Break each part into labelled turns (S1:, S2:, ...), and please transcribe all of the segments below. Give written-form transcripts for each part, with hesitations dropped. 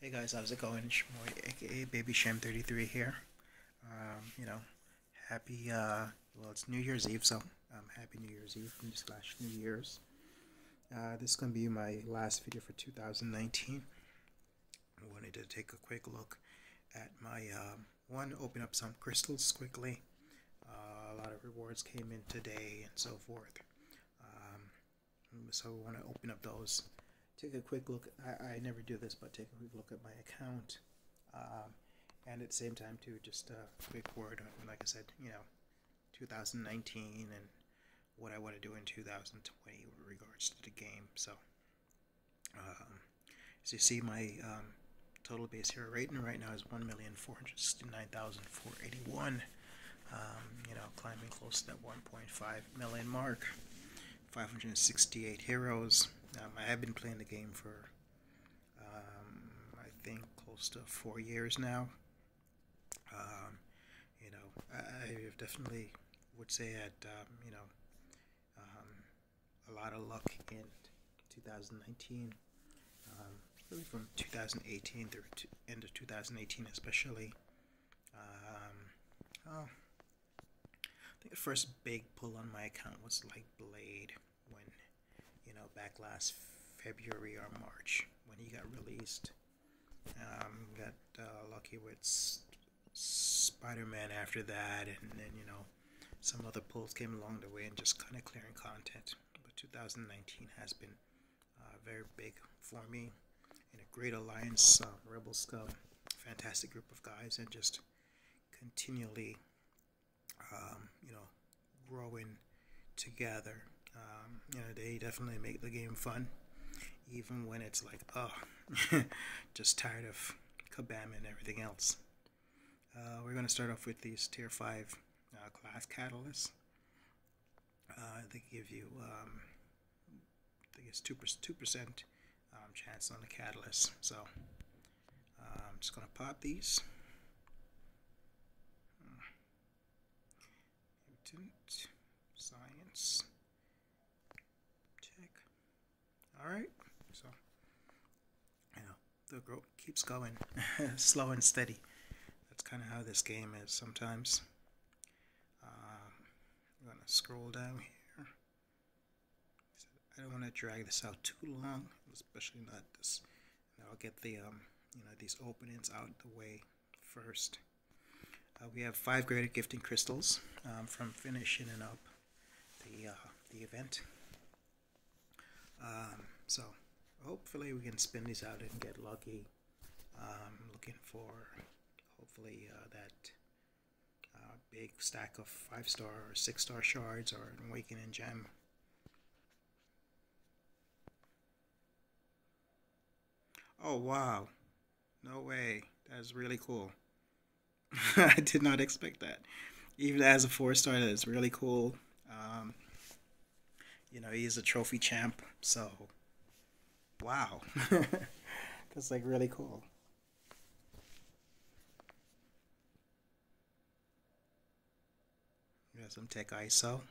S1: Hey guys, how's it going? Shmoy, aka Baby Sham 33 here. You know, happy, well, it's New Year's Eve, so happy New Year's Eve and slash New Year's. This is going to be my last video for 2019. I wanted to take a quick look at my, open up some crystals quickly. A lot of rewards came in today and so forth. So I want to open up those. Take a quick look. I never do this, but take a quick look at my account, and at the same time too, just a quick word on, like I said, 2019 and what I want to do in 2020 with regards to the game. So, as you see, my total base hero rating right now is 1,469,481. Climbing close to that 1.5 million mark. 568 heroes. I have been playing the game for, I think, close to 4 years now. I definitely would say that, a lot of luck in 2019. Really from 2018 through to end of 2018 especially. I think the first big pull on my account was like Blade when, back last February or March when he got released. Got lucky with Spider-Man after that, and then, some other pulls came along the way and just kind of clearing content. But 2019 has been very big for me. In a great alliance, Rebel Scum, fantastic group of guys, and just continually growing together. They definitely make the game fun, even when it's like, just tired of Kabam and everything else. We're going to start off with these tier 5 class catalysts. They give you, I think it's 2% chance on the catalyst. So I'm just going to pop these. Mutant, science, check. Alright, so, the growth keeps going, slow and steady. That's kind of how this game is sometimes. I'm going to scroll down here. I don't want to drag this out too long, especially not this. I'll get the, these openings out the way first. We have 5 greater gifting crystals from finishing and up the event. So hopefully we can spin these out and get lucky. Looking for hopefully that big stack of 5-star or 6-star shards or an awakening gem. Oh wow, no way, that's really cool. I did not expect that. Even as a 4-star, that is really cool. He's a trophy champ, so wow. That's like really cool. We got some tech ISO.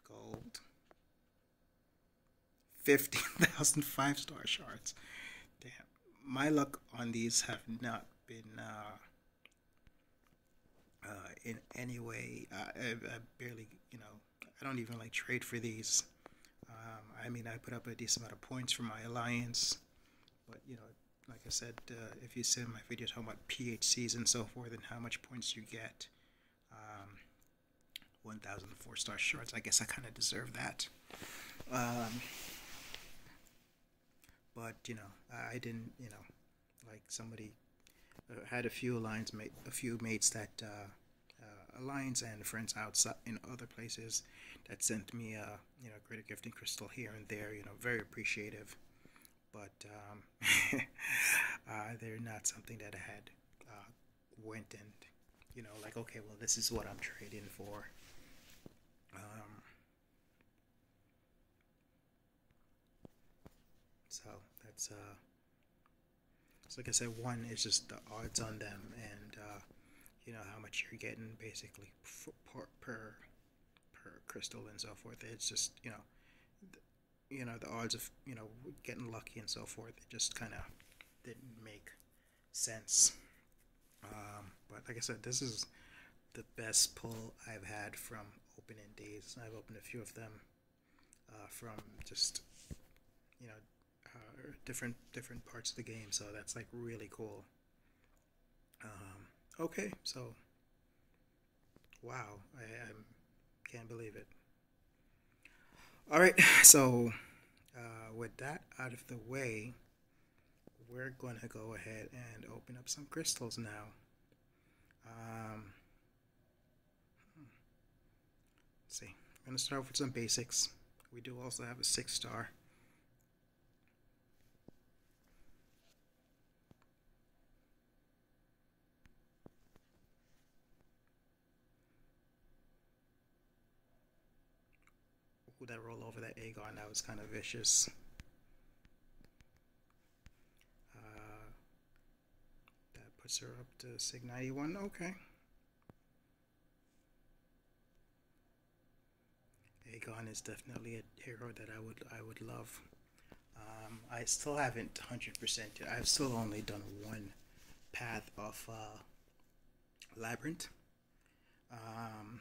S1: Gold. 15,000 5-star shards. Damn. My luck on these have not been in any way. I barely, I don't even like trade for these. I put up a decent amount of points for my alliance, but like I said, if you see my video talking about PHCs and so forth and how much points you get, 1,000 4-star shards, I guess I kind of deserve that. But I didn't, like somebody had a few mates that alliance and friends outside in other places that sent me a greater gifting crystal here and there. Very appreciative, but they're not something that I had went and like, okay, well, this is what I'm trading for. So that's so like I said, one is just the odds on them, and how much you're getting basically per crystal and so forth. It's just the odds of getting lucky and so forth, it just kind of didn't make sense. But like I said, this is the best pull I've had from opening these. I've opened a few of them from just you know different parts of the game, so that's like really cool. Okay, so wow, I can't believe it. All right, so with that out of the way, we're gonna go ahead and open up some crystals now. Um, let's see. I'm gonna start off with some basics. We do also have a 6-star. Ooh, that roll over that Aegon, that was kind of vicious. Uh, that puts her up to Sig 91. Okay. Aegon is definitely a hero that I would love. I still haven't 100% yet. I've still only done one path of Labyrinth. Um,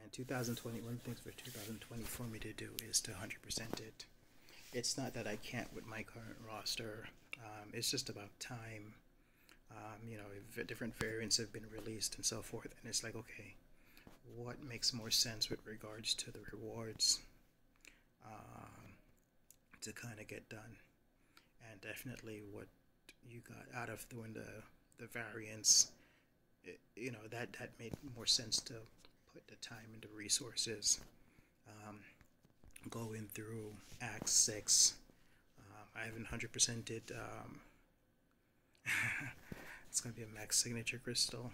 S1: and 2020, one of the things for 2020 for me to do is to 100% it. It's not that I can't with my current roster. It's just about time. Different variants have been released and so forth, and it's like, okay, what makes more sense with regards to the rewards to kind of get done, and definitely what you got out of doing the variants. That made more sense to put the time into resources. Um, Going through Act 6, I haven't 100%ed. It's going to be a max signature crystal.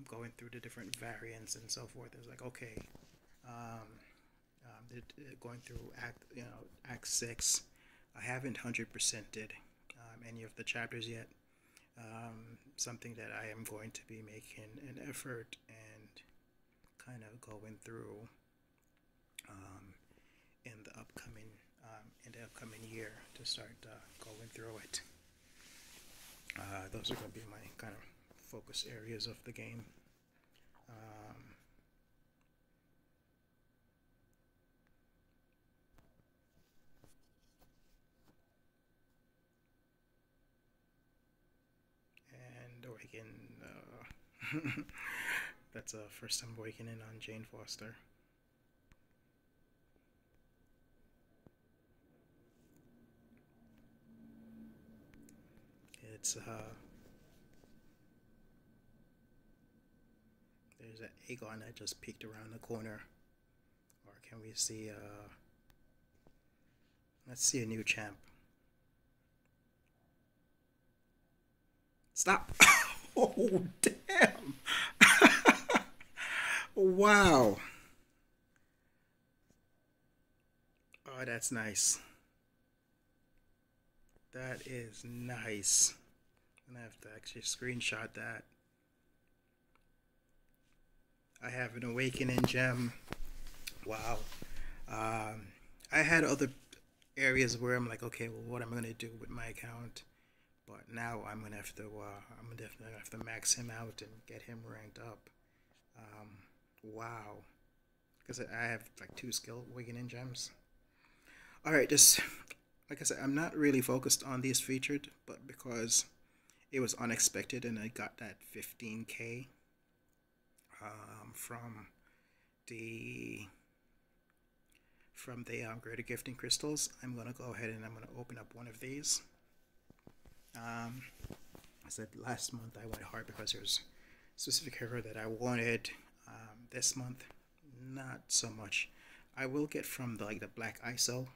S1: Going through the different variants and so forth. It's like, okay, going through Act 6. I haven't 100%ed any of the chapters yet. Something that I am going to be making an effort and kind of going through um, in the upcoming year to start going through it. Those are going to be my kind of focus areas of the game. And Awaken. That's a first time awakening on Jane Foster. It's there's an Aegon that just peeked around the corner. Or can we see let's see a new champ. Stop. Oh damn. Wow. Oh, that's nice. That is nice. I'm gonna have to actually screenshot that. I have an awakening gem. Wow. I had other areas where I'm like, okay, well, what am I gonna do with my account? But now I'm gonna have to. I'm definitely gonna have to max him out and get him ranked up. Wow. Because I have like 2 skill awakening gems. All right, just like I said, I'm not really focused on these featured, but because it was unexpected and I got that 15k from the greater gifting crystals, I'm gonna go ahead and I'm gonna open up one of these. I said last month I went hard because there's a specific hero that I wanted. This month, not so much. I will get from the black ISO,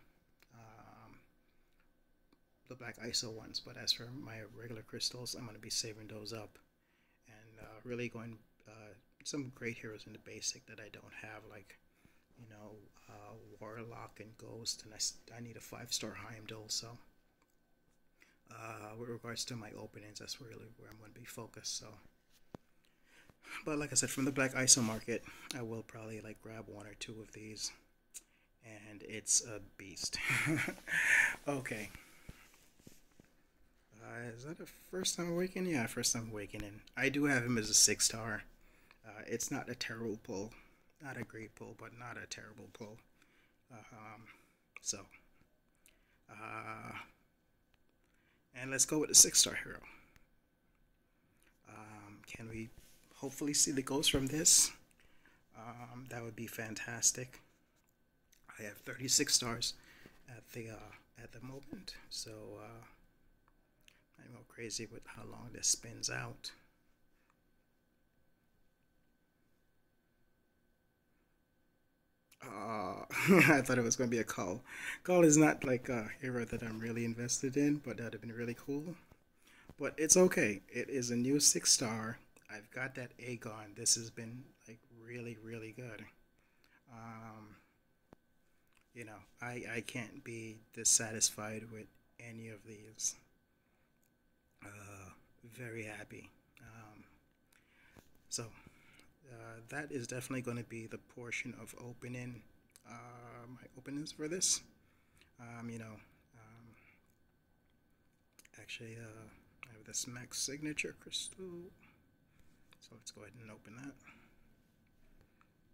S1: the black ISO ones, but as for my regular crystals, I'm gonna be saving those up and really going some great heroes in the basic that I don't have, like Warlock and Ghost, and I need a 5-star Heimdall. So with regards to my openings, that's really where I'm going to be focused. So, but like I said, from the black ISO market, I will probably grab 1 or 2 of these and it's a beast. Okay. Is that a first time awakening? Yeah, first time awakening. I do have him as a 6 star. It's not a terrible pull, not a great pull, but not a terrible pull. Um, so, uh, and let's go with the 6 star hero. Can we hopefully see the ghost from this? That would be fantastic. I have 36 stars at the moment, so I'm all crazy with how long this spins out. I thought it was going to be a call. Call is not like a hero that I'm really invested in, but that'd have been really cool. But it's okay. It is a new 6 star. I've got that Aegon. This has been like really, really good. Um, I can't be dissatisfied with any of these. Uh, Very happy. So that is definitely going to be the portion of opening my openings for this. Um, you know, um, Actually, I have this max signature crystal. So let's go ahead and open that.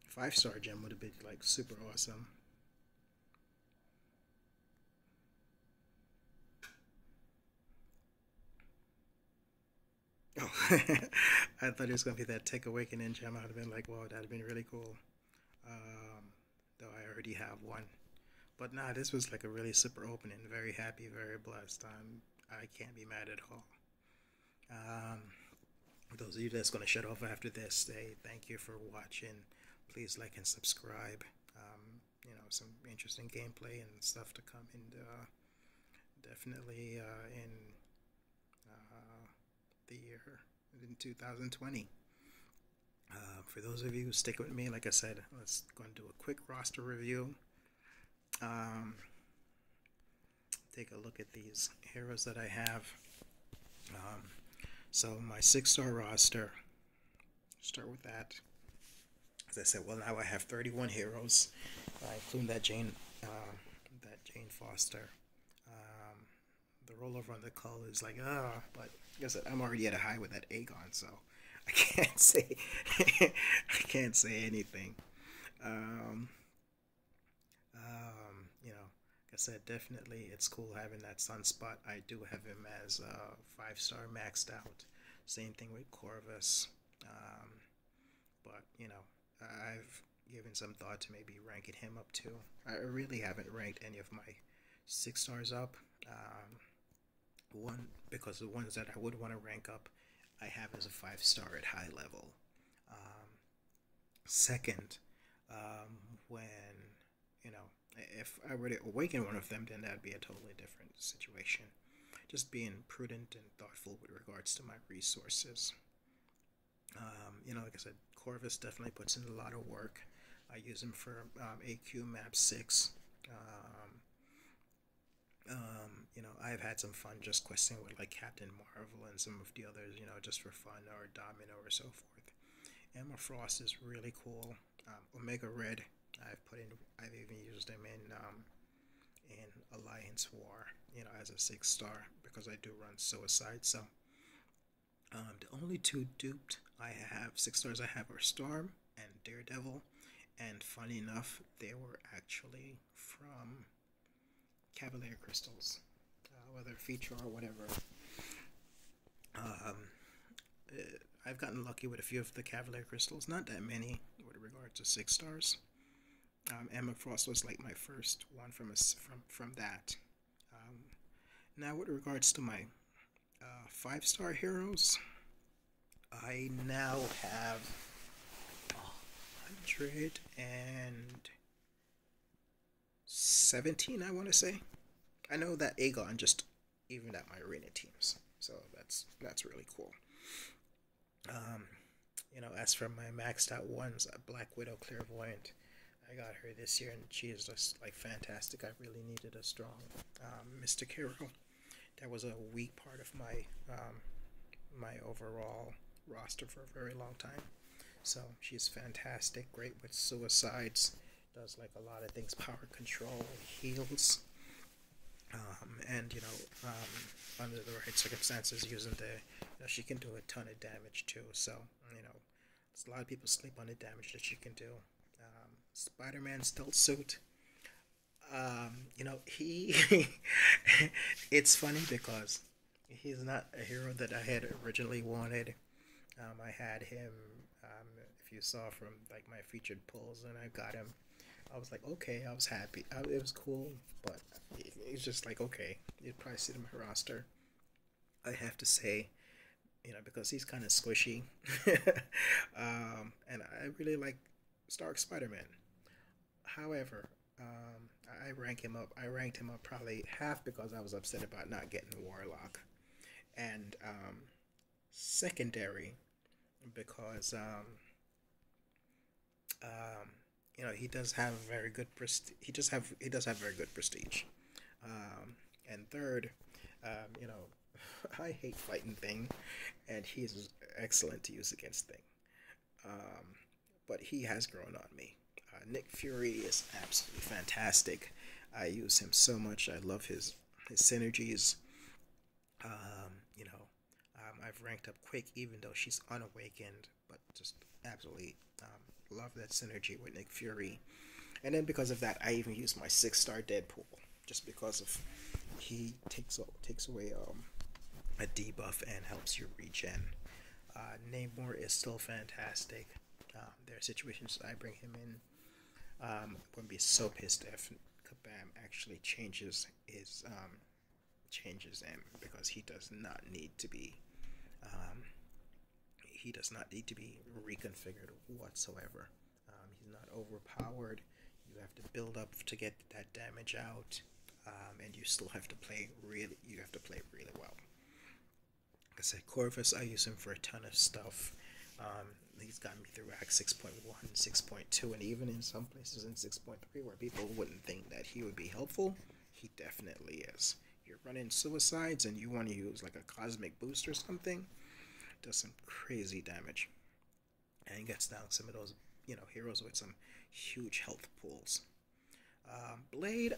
S1: 5 star gem would have been like super awesome. Oh, I thought it was gonna be that Tech Awakening gem. I'd have been like, wow, that'd have been really cool. Though I already have one. But nah, this was like a really super opening. Very happy, very blessed. I can't be mad at all. Um, for those of you that's gonna shut off after this, say thank you for watching. Please like and subscribe. Some interesting gameplay and stuff to come, and definitely in the year in 2020. For those of you who stick with me, like I said, let's go and do a quick roster review. Um, Take a look at these heroes that I have. Um, so my 6 star roster. Start with that. As I said, well now I have 31 heroes, including that Jane Foster. The rollover on the call is like, but like I said, I'm already at a high with that Aegon, so I can't say I can't say anything. Um, like I said, definitely it's cool having that Sunspot. I do have him as a 5 star maxed out. Same thing with Corvus. Um, but I've given some thought to maybe ranking him up too. I really haven't ranked any of my 6 stars up. One, because the ones that I would want to rank up, I have as a 5 star at high level. Second, when you know, if I were to awaken one of them, then that'd be a totally different situation. Just being prudent and thoughtful with regards to my resources. Like I said, Corvus definitely puts in a lot of work. I use him for AQ map 6. I've had some fun just questing with like Captain Marvel and some of the others, just for fun, or Domino or so forth. Emma Frost is really cool. Omega Red, I've even used him in Alliance War, as a 6 star because I do run Suicide. So the only two duped I have 6 stars I have are Storm and Daredevil, and funny enough, they were actually from Cavalier Crystals, whether feature or whatever. Um, I've gotten lucky with a few of the Cavalier Crystals, not that many with regard to 6 stars. Emma Frost was like my first one from that. Now, with regards to my 5 star heroes, I now have 117, I want to say. I know that Aegon just evened out my arena teams, so that's really cool. As for my maxed out ones, Black Widow Clairvoyant, I got her this year, and she is just like fantastic. I really needed a strong Mystic hero. That was a weak part of my overall roster for a very long time. So she's fantastic, great with suicides, Does like a lot of things, power control, heals, and under the right circumstances, using she can do a ton of damage too. So a lot of people sleep on the damage that she can do. Spider-Man stealth suit. He it's funny because he's not a hero that I had originally wanted. I had him. If you saw from like my featured pulls, and I got him, I was like, okay, I was happy. It was cool, but it's just like, okay, you'd probably see him in my roster. I have to say, because he's kind of squishy, and I really like Stark Spider-Man. However, I rank him up. I ranked him up probably half because I was upset about not getting Warlock, and secondary because he does have very good he does have very good prestige. And third, you know, I hate fighting Thing, and he's excellent to use against Thing. Um, but he has grown on me. Nick Fury is absolutely fantastic. I use him so much. I love his synergies. I've ranked up Quick even though she's unawakened, but just absolutely love that synergy with Nick Fury. And then because of that, I even use my 6-star Deadpool just because of he takes away a debuff and helps you regen. Namor is still fantastic. There are situations I bring him in. I'm gonna be so pissed if Kabam actually changes him because he does not need to be reconfigured whatsoever. He's not overpowered. You have to build up to get that damage out, and you still have to play really. You have to play really well. Like I said, Corvus, I use him for a ton of stuff. He's gotten me through Act 6.1, 6.2, and even in some places in 6.3 where people wouldn't think that he would be helpful, he definitely is. You're running suicides and you want to use like a cosmic boost or something, does some crazy damage. And gets down some of those, heroes with some huge health pools. Blade,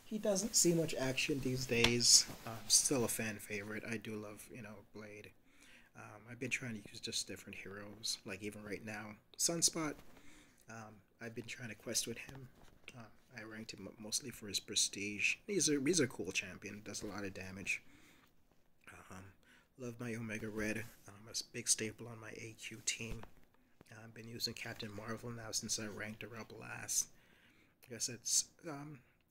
S1: he doesn't see much action these days. Still a fan favorite. I do love, Blade. I've been trying to use just different heroes, like even right now, Sunspot. I've been trying to quest with him. I ranked him up mostly for his prestige. He's a cool champion. Does a lot of damage. Love my Omega Red. A big staple on my AQ team. I've been using Captain Marvel now since I ranked her up last. Like I said,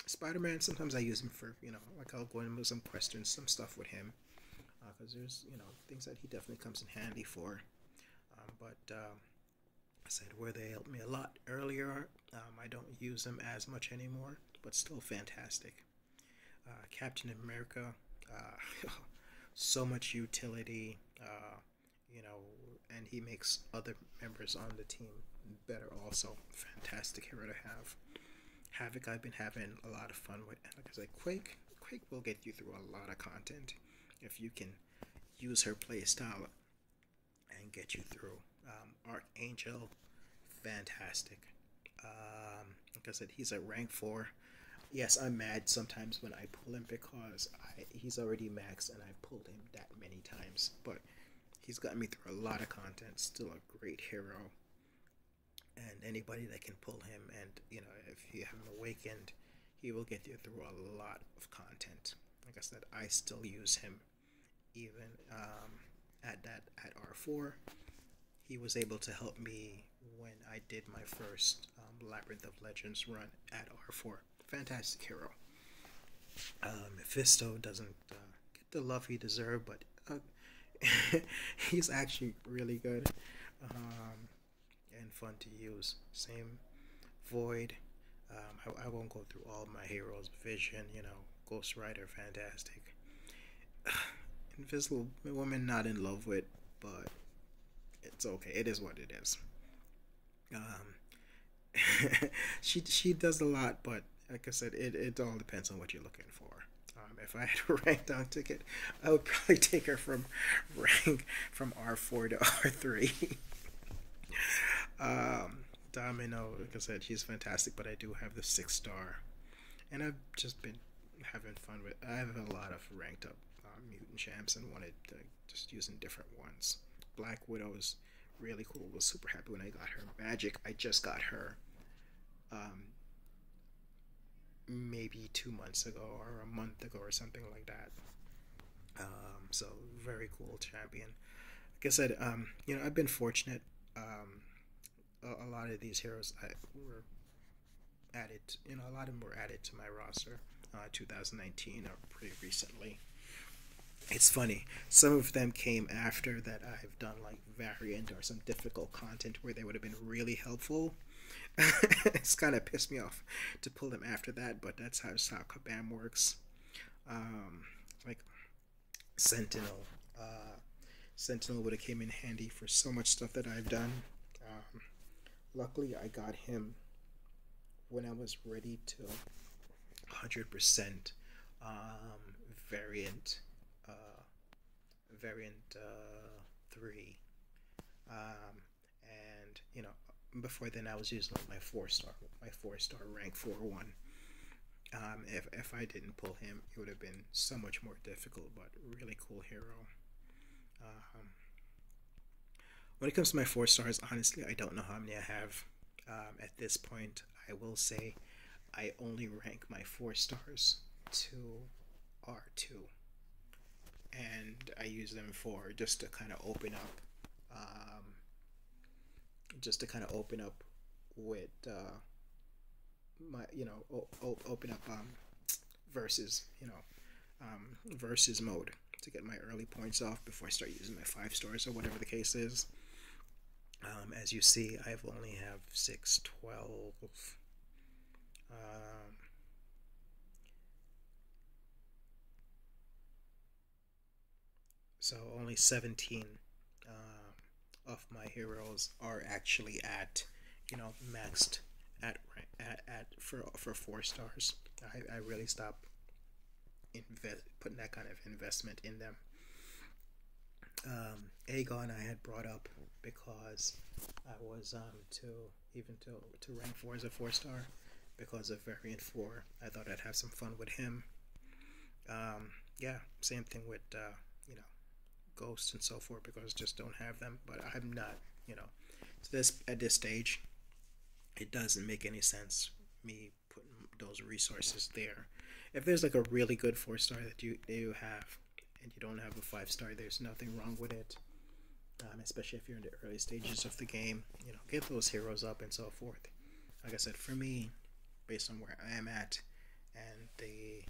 S1: Spider-Man, sometimes I use him for, like I'll go and move some questions, some stuff with him. Because there's, things that he definitely comes in handy for. But I said where they helped me a lot earlier, I don't use them as much anymore, but still fantastic. Captain America, so much utility, and he makes other members on the team better also. Fantastic hero to have. Havoc, I've been having a lot of fun with. Like I said, Quake will get you through a lot of content if you can use her playstyle and get you through. Archangel, fantastic. Like I said, he's at rank 4. Yes, I'm mad sometimes when I pull him because he's already maxed and I've pulled him that many times. But he's gotten me through a lot of content. Still a great hero. And anybody that can pull him and, if you have him awakened, he will get you through a lot of content. Like I said, I still use him even at R4. He was able to help me when I did my first Labyrinth of Legends run at R4. Fantastic hero. Mephisto doesn't get the love he deserves, but he's actually really good and fun to use. Same Void. I won't go through all my heroes. Vision, Ghost Rider, fantastic. Invisible Woman, not in love with, but it's okay. It is what it is. She does a lot, but like I said, it all depends on what you're looking for. If I had a rank down ticket, I would probably take her from R4 to R3. Domino, like I said, she's fantastic, but I do have the 6 star, and I've just been having fun with. I have a lot of ranked up mutant champs and wanted to just using different ones. Black Widow's really cool. Was super happy when I got her. Magic, I just got her um, maybe 2 months ago or a month ago or something like that. So very cool champion. Like I said, I've been fortunate. A lot of these heroes were added. A lot of them were added to my roster. 2019 or pretty recently. It's funny. Some of them came after that I've done like variant or some difficult content where they would have been really helpful. It's kind of pissed me off to pull them after that, but that's how Kabam works. Like Sentinel. Sentinel would have came in handy for so much stuff that I've done. Luckily, I got him when I was ready to 100% variant variant 3, and before then I was using like my 4 star rank 4-1. If I didn't pull him, it would have been so much more difficult, but really cool hero. When it comes to my 4 stars, honestly, I don't know how many I have. At this point, I will say I only rank my 4 stars to R2, and I use them for just to kind of open up, with my open up versus versus mode to get my early points off before I start using my 5 stars or whatever the case is. As you see, I only have 6, 12. So only 17 of my heroes are actually at, maxed at for 4 stars. I really stopped putting that kind of investment in them. Aegon I had brought up because I was to rank 4 as a 4 star because of variant 4. I thought I'd have some fun with him. Yeah, same thing with Ghosts and so forth, because I just don't have them. But I'm not, at this stage, it doesn't make any sense me putting those resources there. If there's like a really good 4 star that you have and you don't have a 5 star, there's nothing wrong with it. Especially if you're in the early stages of the game, get those heroes up and so forth. Like I said, for me, based on where I am at and the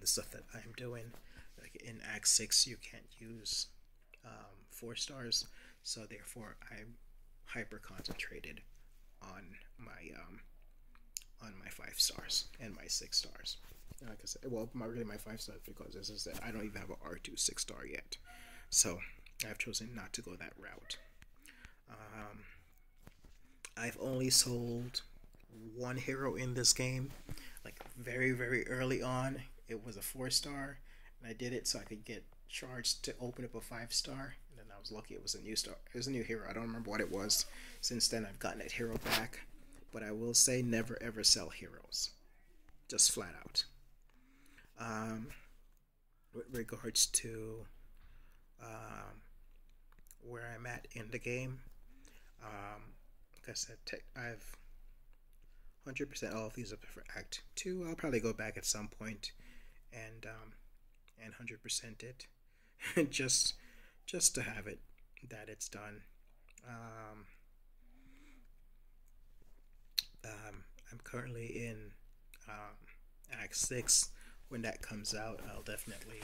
S1: stuff that I'm doing, like in Act 6, you can't use 4 stars, so therefore I'm hyper concentrated on my 5 stars and my 6 stars. Like I said, well, really my 5 stars, because as I said, I don't even have an R2 6 star yet, so I've chosen not to go that route. I've only sold 1 hero in this game, like very, very early on. It was a 4 star, and I did it so I could get charged to open up a 5 star. And then I was lucky it was a new star. It was a new hero. I don't remember what it was. Since then, I've gotten that hero back. But I will say, never ever sell heroes, just flat out. With regards to where I'm at in the game, like I said, I've 100% all of these up for Act 2. I'll probably go back at some point and 100% it just to have it that it's done. I'm currently in Act 6. When that comes out, I'll definitely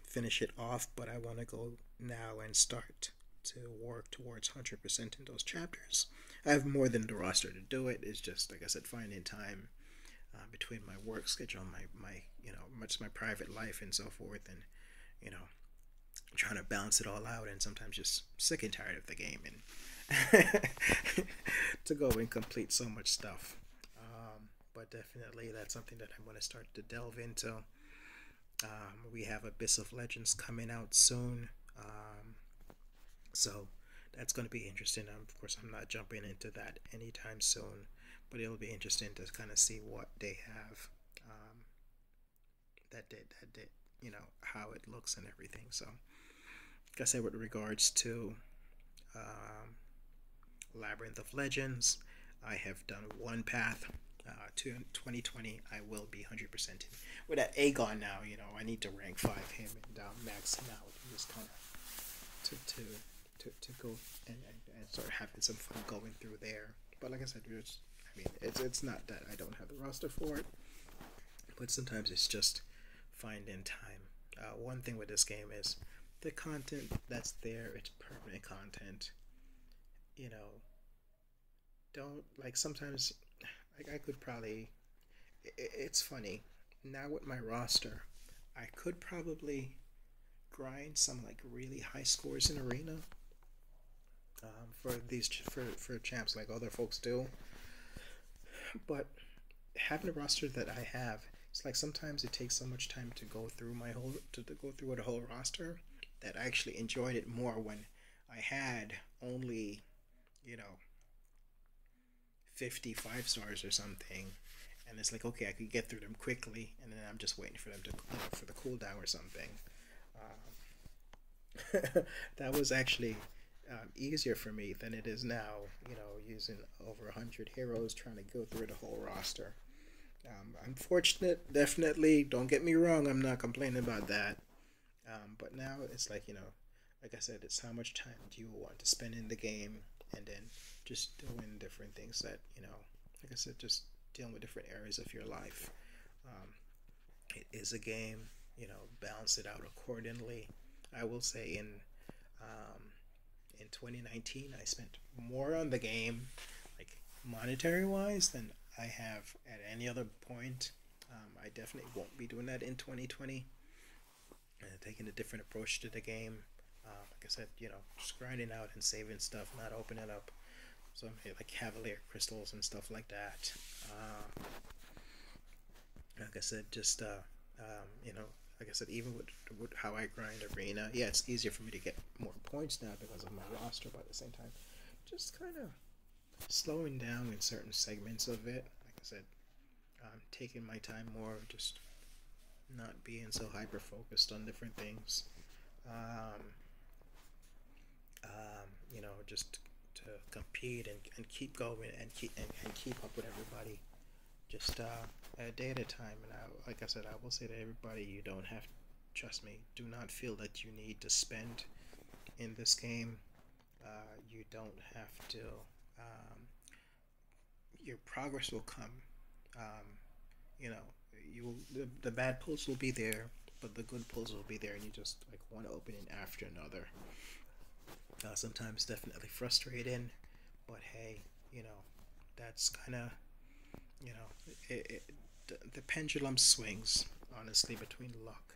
S1: finish it off, but I want to go now and start to work towards 100% in those chapters. I have more than the roster to do it. It's just, like I said, finding time between my work schedule, my my private life and so forth, and trying to balance it all out, and sometimes just sick and tired of the game and to go and complete so much stuff. But definitely that's something that I'm going to start to delve into. We have Abyss of Legends coming out soon, so that's going to be interesting. Of course, I'm not jumping into that anytime soon, but it'll be interesting to kind of see what they have, um, that did, how it looks and everything. So, like I said, with regards to um, Labyrinth of Legends, I have done one path. To 2020, I will be 100% in. With that Aegon now, I need to rank 5 him and max him out and just kind of to go and start having some fun going through there. But like I said, it's not that I don't have the roster for it, but sometimes it's just finding time. One thing with this game is the content that's there, it's permanent content. You know, don't like sometimes like I could probably it's funny. Now with my roster, I could probably grind some like really high scores in arena for for champs like other folks do. But having a roster that I have, it's like sometimes it takes so much time to go through my whole to go through the whole roster that I actually enjoyed it more when I had only you know 55 stars or something, and it's like okay I could get through them quickly, and then I'm just waiting for them to for the cooldown or something. That was actually easier for me than it is now. Using over 100 heroes trying to go through the whole roster. I'm fortunate, definitely. Don't get me wrong. I'm not complaining about that. But now it's like like I said, it's how much time do you want to spend in the game, and then just doing different things that like I said, just dealing with different areas of your life. Um, it is a game. Balance it out accordingly. I will say um, in 2019, I spent more on the game, like monetary wise, than I have at any other point. I definitely won't be doing that in 2020. Taking a different approach to the game. Like I said, just grinding out and saving stuff, not opening up some like Cavalier crystals and stuff like that. Like I said, just like I said, even with how I grind arena, yeah, it's easier for me to get more points now because of my roster. But at the same time, just kind of slowing down in certain segments of it. Like I said, taking my time more, just not being so hyper focused on different things. Um, just to compete and keep going and keep up with everybody, just a day at a time. And like I said, I will say to everybody, you don't have, trust me, do not feel that you need to spend in this game. You don't have to. Your progress will come. Um, you know, the bad pulls will be there, but the good pulls will be there, and you just like one opening after another. Sometimes definitely frustrating, but hey, that's kind of you know the pendulum swings honestly between luck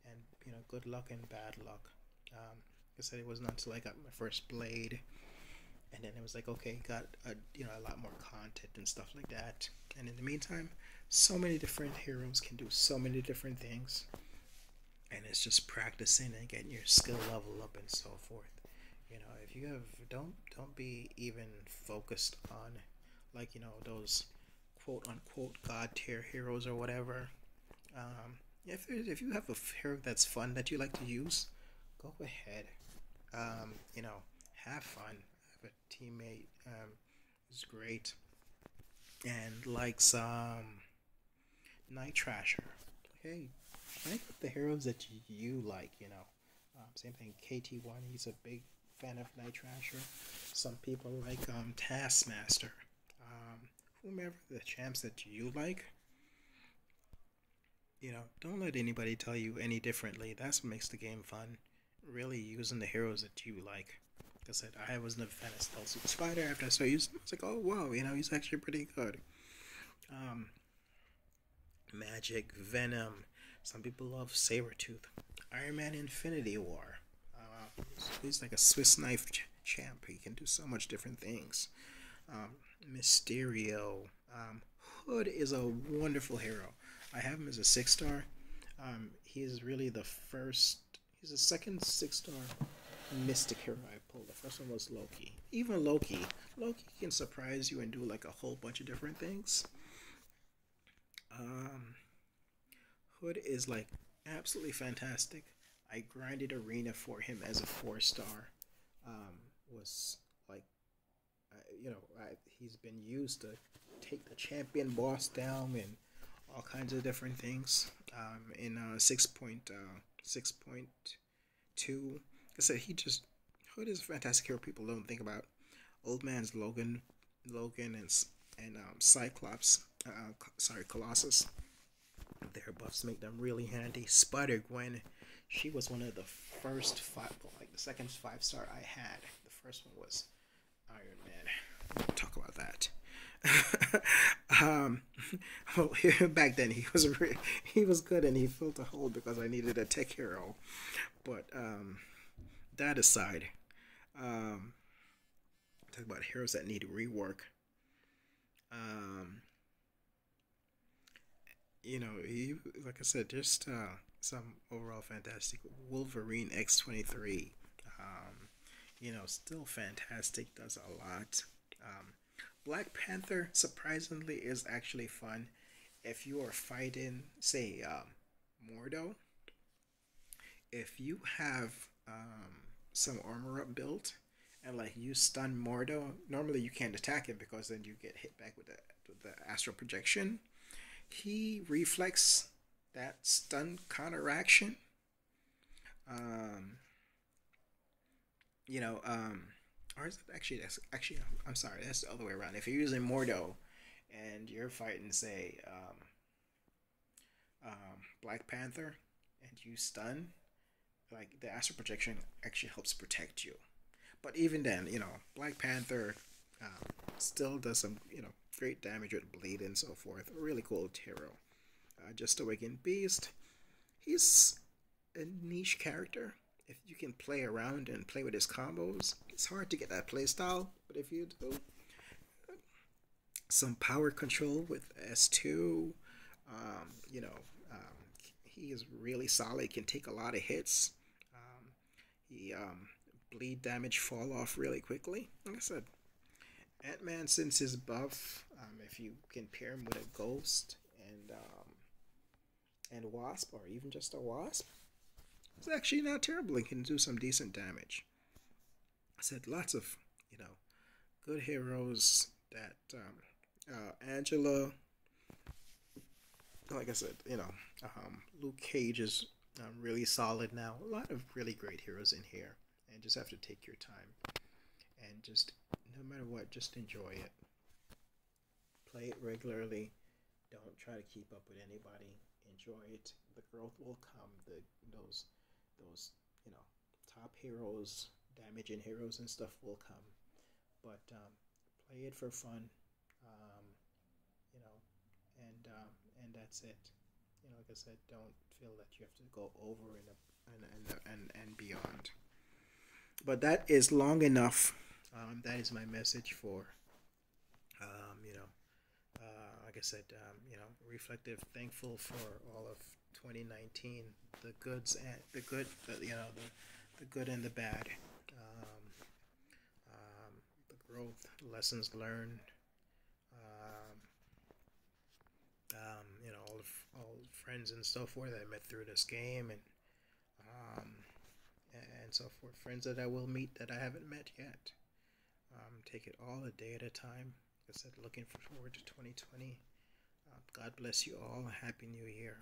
S1: and good luck and bad luck. Like I said, it wasn't until I got my first blade, and then it was like okay, got a lot more content and stuff like that. And in the meantime, so many different heroes can do so many different things, and it's just practicing and getting your skill level up and so forth. If you have don't be even focused on like those quote unquote god tier heroes or whatever. If you have a hero that's fun that you like to use, go ahead. Have fun. Have a teammate who's great and likes Night Trasher. Hey, think of the heroes that you like. Same thing. KT1. He's a big fan of Night Trasher. Some people like Taskmaster. Whomever the champs that you like. Don't let anybody tell you any differently. That's what makes the game fun. Really using the heroes that you like. Like I said, I was never a fan of Stealth Suit Spider. After I started using him, I was like, oh wow, he's actually pretty good. Magic, Venom. Some people love Sabretooth. Iron Man Infinity War. He's like a Swiss knife champ. He can do so much different things. Mysterio. Hood is a wonderful hero. I have him as a 6-star. He is really the first. He's the second 6-star mystic hero I pulled. The first one was Loki. Even Loki can surprise you and do like a whole bunch of different things. Um, Hood is like absolutely fantastic. I grinded arena for him as a 4 star. Was like, he's been used to take the champion boss down and all kinds of different things. In 6.2, like I said, Hood is a fantastic hero. People don't think about. Old man's Logan and Cyclops. Sorry, Colossus. Their buffs make them really handy. Spider Gwen, she was one of the first five, like the second 5 star I had. The first one was Iron Man. We'll talk about that. um, well, back then he was good and he filled a hole because I needed a tech hero. But that aside, talk about heroes that need rework. Um, like I said, just some overall fantastic. Wolverine X-23. Still fantastic. Does a lot. Um, Black Panther surprisingly is actually fun. If you are fighting, say, Mordo, if you have some armor up built and like you stun Mordo, normally you can't attack him because then you get hit back with the astral projection. He reflects that stun counteraction. Um, or is it actually that's actually I'm sorry, that's the other way around. If you're using Mordo and you're fighting, say, Black Panther, and you stun, like the astral projection actually helps protect you. But even then, Black Panther still does some, great damage with bleed and so forth. A really cool hero. Just Awakened Beast. He's a niche character. If you can play around and play with his combos, it's hard to get that playstyle. But if you do, some power control with S2, um, you know, he is really solid. Can take a lot of hits. He bleed damage fall off really quickly. Like I said, Ant-Man, since his buff, if you can pair him with a Ghost and Wasp, or even just a Wasp, it's actually not terrible and can do some decent damage. I said lots of, good heroes that Angela, like I said, Luke Cage is really solid now. A lot of really great heroes in here, and just have to take your time and just, no matter what, just enjoy it. Play it regularly. Don't try to keep up with anybody. Enjoy it. The growth will come. Those top heroes, damaging heroes and stuff will come. But play it for fun. Um, you know, and that's it. Like I said, don't feel that you have to go over and beyond. But that is long enough. That is my message for, like I said, reflective, thankful for all of 2019, the goods and the good, the good and the bad, the growth, lessons learned, um, all friends and so forth that I met through this game, um, and so forth. Friends that I will meet that I haven't met yet. Take it all a day at a time. Like I said, looking forward to 2020. God bless you all. Happy New Year.